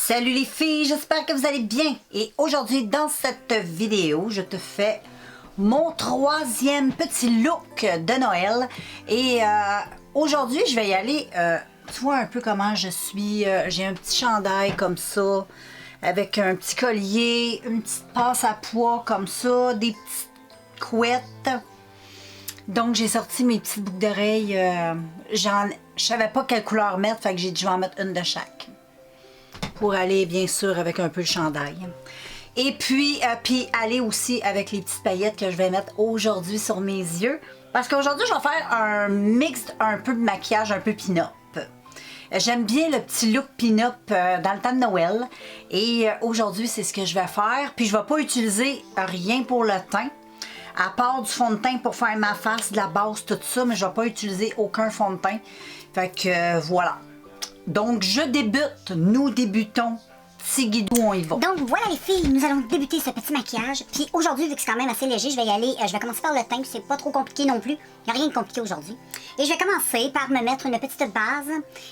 Salut les filles, j'espère que vous allez bien. Et aujourd'hui, dans cette vidéo, je te fais mon troisième petit look de Noël. Et aujourd'hui, je vais y aller, tu vois un peu comment je suis. J'ai un petit chandail comme ça, avec un petit collier, une petite passe à pois comme ça, des petites couettes. Donc j'ai sorti mes petites boucles d'oreilles. Je savais pas quelle couleur mettre, fait que j'ai dit je vais en mettre une de chaque. Pour aller bien sûr avec un peu le chandail. Et puis, aller aussi avec les petites paillettes que je vais mettre aujourd'hui sur mes yeux. Parce qu'aujourd'hui, je vais faire un mix un peu de maquillage un peu pin-up. J'aime bien le petit look pin-up dans le temps de Noël. Et aujourd'hui, c'est ce que je vais faire. Puis je ne vais pas utiliser rien pour le teint. À part du fond de teint pour faire ma face, de la base, tout ça. Mais je ne vais pas utiliser aucun fond de teint. Fait que voilà. Donc, je débute. Nous débutons. Petit guidou, on y va. Donc, voilà les filles, nous allons débuter ce petit maquillage. Puis aujourd'hui, vu que c'est quand même assez léger, je vais y aller, je vais commencer par le teint, c'est pas trop compliqué non plus. Il n'y a rien de compliqué aujourd'hui. Et je vais commencer par me mettre une petite base.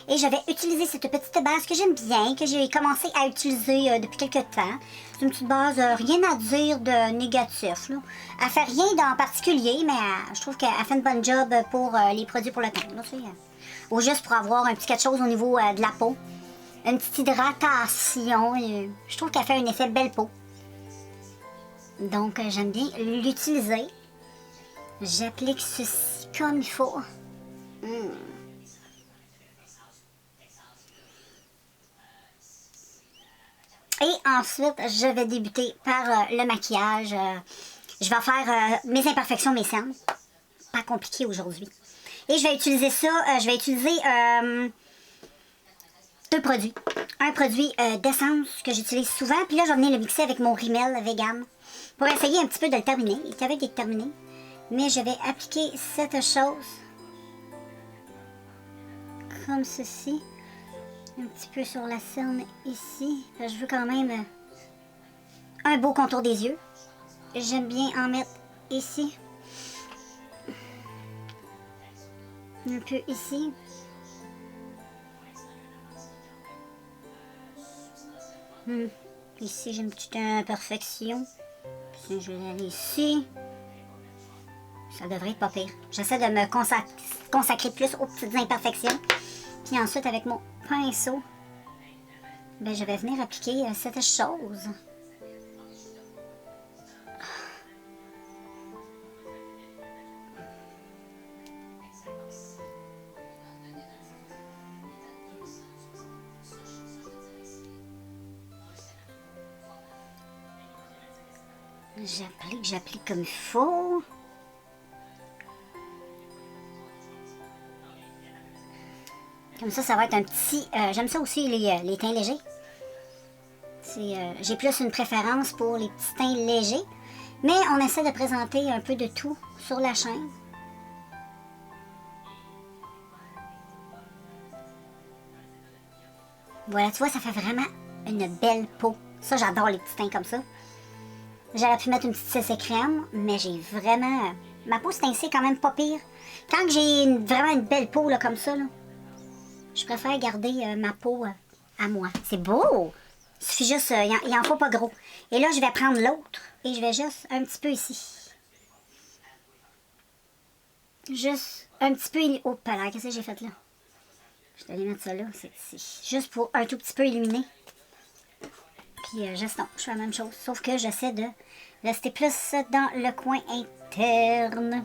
Et je vais utiliser cette petite base que j'aime bien, que j'ai commencé à utiliser depuis quelques temps. C'est une petite base, rien à dire de négatif, là. Elle fait rien d'en particulier, mais je trouve qu'elle fait une bonne job pour les produits pour le teint. Là, ou juste pour avoir un petit quelque chose au niveau de la peau. Une petite hydratation. Je trouve qu'elle fait un effet belle peau. Donc, j'aime bien l'utiliser. J'applique ceci comme il faut. Et ensuite, je vais débuter par le maquillage. Je vais faire mes imperfections, mes cernes. Pas compliqué aujourd'hui. Et je vais utiliser ça. Je vais utiliser deux produits. Un produit d'essence que j'utilise souvent. Puis là, je vais venir le mixer avec mon Rimmel vegan. Pour essayer un petit peu de le terminer. Il est avec des terminés. Mais je vais appliquer cette chose. Comme ceci. Un petit peu sur la cerne ici. Je veux quand même un beau contour des yeux. J'aime bien en mettre ici. Un peu ici. Ici, j'ai une petite imperfection. Puis je vais aller ici. Ça devrait être pas pire. J'essaie de me consacrer plus aux petites imperfections. Puis ensuite, avec mon pinceau, ben, je vais venir appliquer cette chose. J'applique comme il faut. Comme ça va être un petit... j'aime ça aussi, les teints légers. J'ai plus une préférence pour les petits teints légers. Mais on essaie de présenter un peu de tout sur la chaîne. Voilà, tu vois, ça fait vraiment une belle peau. Ça, j'adore les petits teints comme ça. J'aurais pu mettre une petite CC crème, mais j'ai vraiment... Ma peau se teintée quand même pas pire. Quand j'ai vraiment une belle peau là, comme ça, là, je préfère garder ma peau à moi. C'est beau! Il suffit juste... il en faut pas gros. Et là, je vais prendre l'autre et je vais juste un petit peu ici. Juste un petit peu... Oh, là, qu'est-ce que j'ai fait là? Je vais aller mettre ça là, c'est ici. Juste pour un tout petit peu illuminer. Puis juste non, je fais la même chose. Sauf que j'essaie de rester plus dans le coin interne.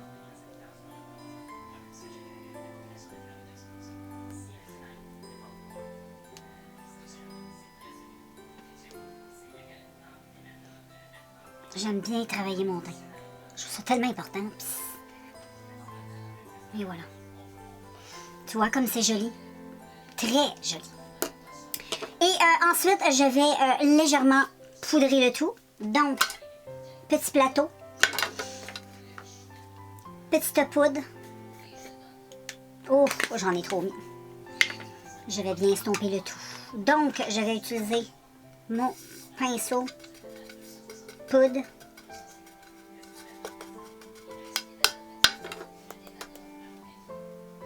J'aime bien travailler mon teint. Je trouve ça tellement important. Et voilà. Tu vois comme c'est joli. Très joli. Et ensuite, je vais légèrement poudrer le tout. Donc, petit plateau. Petite poudre. Oh, j'en ai trop mis. Je vais bien estomper le tout. Donc, je vais utiliser mon pinceau poudre.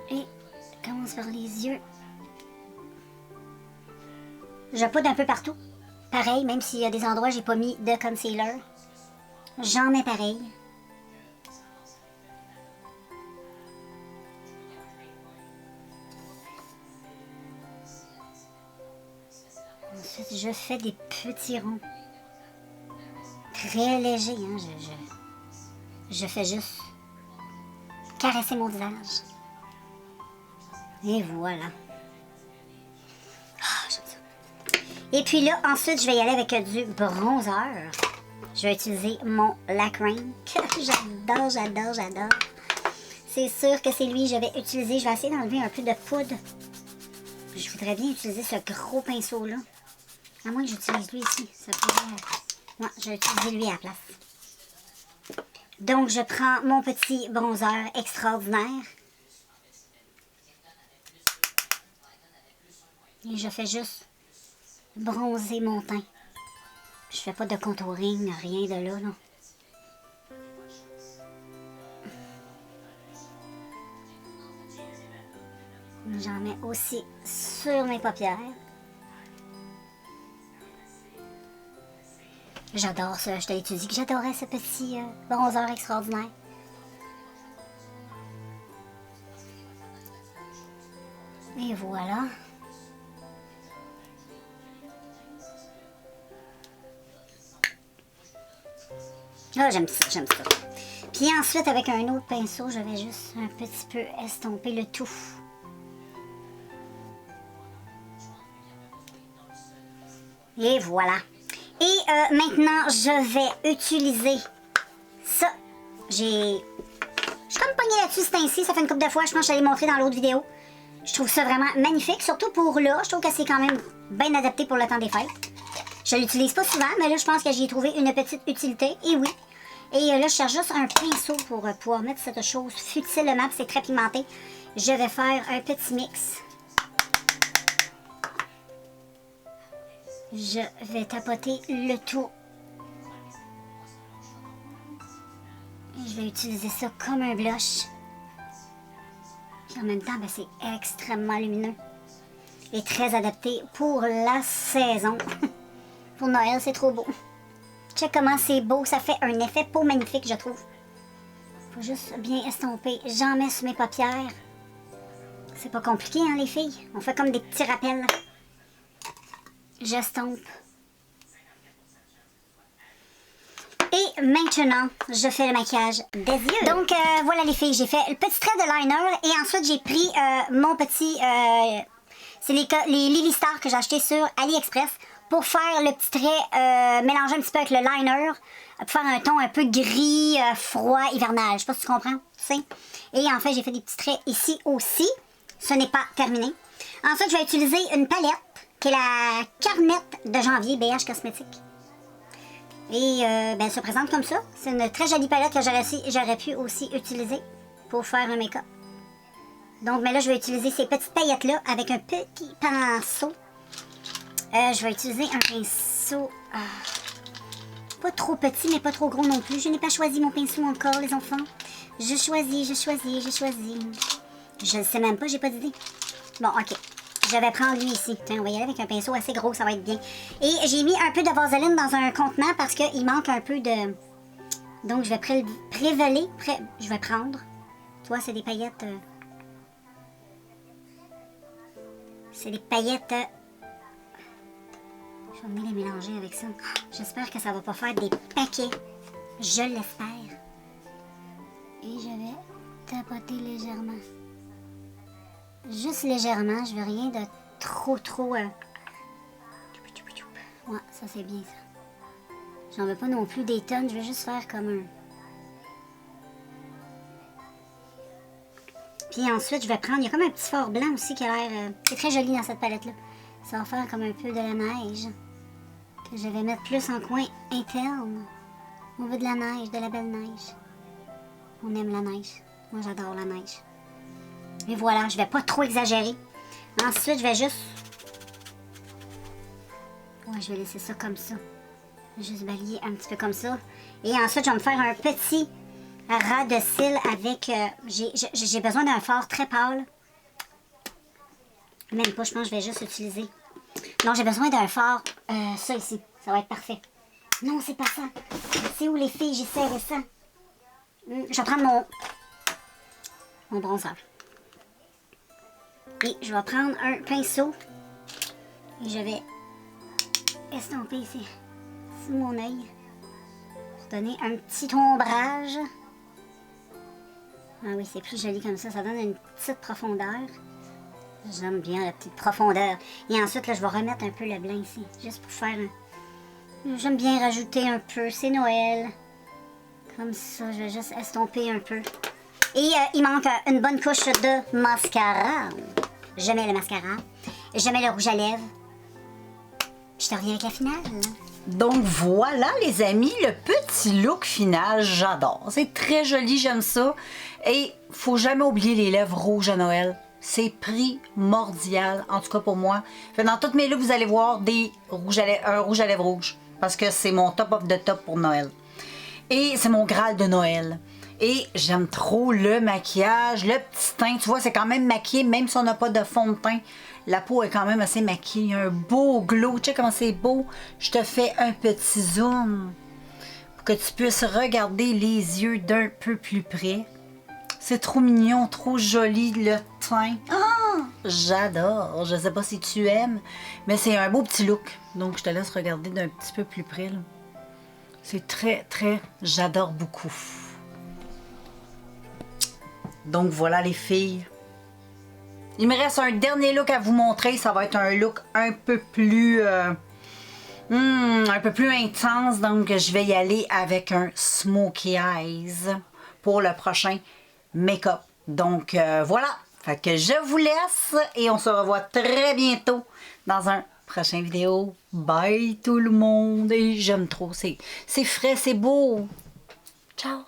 Et je commence par les yeux. Je poudre un peu partout. Pareil, même s'il y a des endroits où j'ai pas mis de concealer. J'en mets pareil. Ensuite, je fais des petits ronds. Très légers, hein. Je fais juste caresser mon visage. Et voilà. Ah, j'aime ça. Et puis là, ensuite, je vais y aller avec du bronzer. Je vais utiliser mon Lac Rain, que j'adore, j'adore, j'adore. C'est sûr que c'est lui que je vais utiliser. Je vais essayer d'enlever un peu de poudre. Je voudrais bien utiliser ce gros pinceau-là. À moins que j'utilise lui ici. Ça pourrait... Ouais, je vais utiliser lui à la place. Donc, je prends mon petit bronzer extraordinaire. Et je fais juste bronzer mon teint. Je fais pas de contouring, rien de là, là. J'en mets aussi sur mes paupières. J'adore ça. Je t'ai dit que j'adorais ce petit bronzer extraordinaire. Et voilà. Ah, j'aime ça, j'aime ça. Puis ensuite, avec un autre pinceau, je vais juste un petit peu estomper le tout. Et voilà. Et maintenant, je vais utiliser ça. Je suis comme pognée là-dessus, c'est ainsi. Ça fait une couple de fois. Je pense que je l'ai montré dans l'autre vidéo. Je trouve ça vraiment magnifique. Surtout pour là. Je trouve que c'est quand même bien adapté pour le temps des fêtes. Je l'utilise pas souvent, mais là, je pense que j'y ai trouvé une petite utilité. Et oui. Et là, je cherche juste un pinceau pour pouvoir mettre cette chose futilement. C'est très pigmenté. Je vais faire un petit mix. Je vais tapoter le tout. Et je vais utiliser ça comme un blush. Puis en même temps, ben, c'est extrêmement lumineux. Et très adapté pour la saison. Pour Noël, c'est trop beau. Check comment c'est beau. Ça fait un effet peau magnifique, je trouve. Faut juste bien estomper. J'en mets sur mes paupières. C'est pas compliqué, hein, les filles? On fait comme des petits rappels. J'estompe. Et maintenant, je fais le maquillage des yeux. Donc, voilà les filles, j'ai fait le petit trait de liner. Et ensuite, j'ai pris mon petit... c'est les Lily Star que j'ai acheté sur AliExpress pour faire le petit trait, mélanger un petit peu avec le liner, pour faire un ton un peu gris, froid, hivernal. Je sais pas si tu comprends, tu sais. Et en fait, j'ai fait des petits traits ici aussi. Ce n'est pas terminé. Ensuite, je vais utiliser une palette qui est la Carnette de janvier BH Cosmétique. Et ben, elle se présente comme ça. C'est une très jolie palette que j'aurais pu aussi utiliser pour faire un make-up. Donc, mais là, je vais utiliser ces petites paillettes-là avec un petit pinceau. Je vais utiliser un pinceau pas trop petit, mais pas trop gros non plus. Je n'ai pas choisi mon pinceau encore, les enfants. Je choisis. Je ne sais même pas, j'ai pas d'idée. Bon, ok. Je vais prendre lui ici. Tiens, on va y aller avec un pinceau assez gros, ça va être bien. Et j'ai mis un peu de vaseline dans un contenant parce qu'il manque un peu de... Donc, je vais prélever. Je vais prendre. Tu vois, c'est des paillettes... C'est des paillettes... Je vais venir les mélanger avec ça. J'espère que ça va pas faire des paquets. Je l'espère. Et je vais tapoter légèrement. Juste légèrement. Je veux rien de trop... Ouais, ça c'est bien ça. J'en veux pas non plus des tonnes. Je veux juste faire comme un... Puis ensuite, je vais prendre... Il y a comme un petit fard blanc aussi qui a l'air... c'est très joli dans cette palette-là. Ça va faire comme un peu de la neige. Que je vais mettre plus en coin interne. On veut de la neige, de la belle neige. On aime la neige. Moi, j'adore la neige. Et voilà, je vais pas trop exagérer. Ensuite, je vais juste... Ouais, je vais laisser ça comme ça. Juste balayer un petit peu comme ça. Et ensuite, je vais me faire un petit ras de cils avec... j'ai besoin d'un fard très pâle. Même pas, je pense que je vais juste utiliser Non, j'ai besoin d'un fard. Ça ici, ça va être parfait. Non, c'est pas ça. C'est où les filles? J'ai serré ça. Je vais prendre mon bronzeur. Et je vais prendre un pinceau. Et je vais estomper ici, sous mon œil. Pour donner un petit ombrage. Ah oui, c'est plus joli comme ça. Ça donne une petite profondeur. J'aime bien la petite profondeur. Et ensuite, là, je vais remettre un peu le blanc ici. Juste pour faire un... J'aime bien rajouter un peu. C'est Noël. Comme ça, je vais juste estomper un peu. Et il manque une bonne couche de mascara. Je mets le mascara. Je mets le rouge à lèvres. Je te reviens avec la finale. Donc voilà les amis, le petit look final, j'adore. C'est très joli, j'aime ça. Et faut jamais oublier les lèvres rouges à Noël. C'est primordial, en tout cas pour moi. Dans toutes mes looks, vous allez voir un rouge à lèvres rouge. Parce que c'est mon top of the top pour Noël. Et c'est mon Graal de Noël. Et j'aime trop le maquillage, le petit teint. Tu vois, c'est quand même maquillé, même si on n'a pas de fond de teint. La peau est quand même assez maquillée. Un beau glow. Tu sais comment c'est beau? Je te fais un petit zoom pour que tu puisses regarder les yeux d'un peu plus près. C'est trop mignon, trop joli le teint. Oh, j'adore. Je sais pas si tu aimes, mais c'est un beau petit look. Donc, je te laisse regarder d'un petit peu plus près. C'est très, très... J'adore beaucoup. Donc, voilà les filles. Il me reste un dernier look à vous montrer. Ça va être un look un peu plus intense. Donc, je vais y aller avec un Smokey Eyes pour le prochain make-up. Donc, voilà. Fait que je vous laisse et on se revoit très bientôt dans un prochain vidéo. Bye tout le monde. Et j'aime trop. C'est frais, c'est beau. Ciao.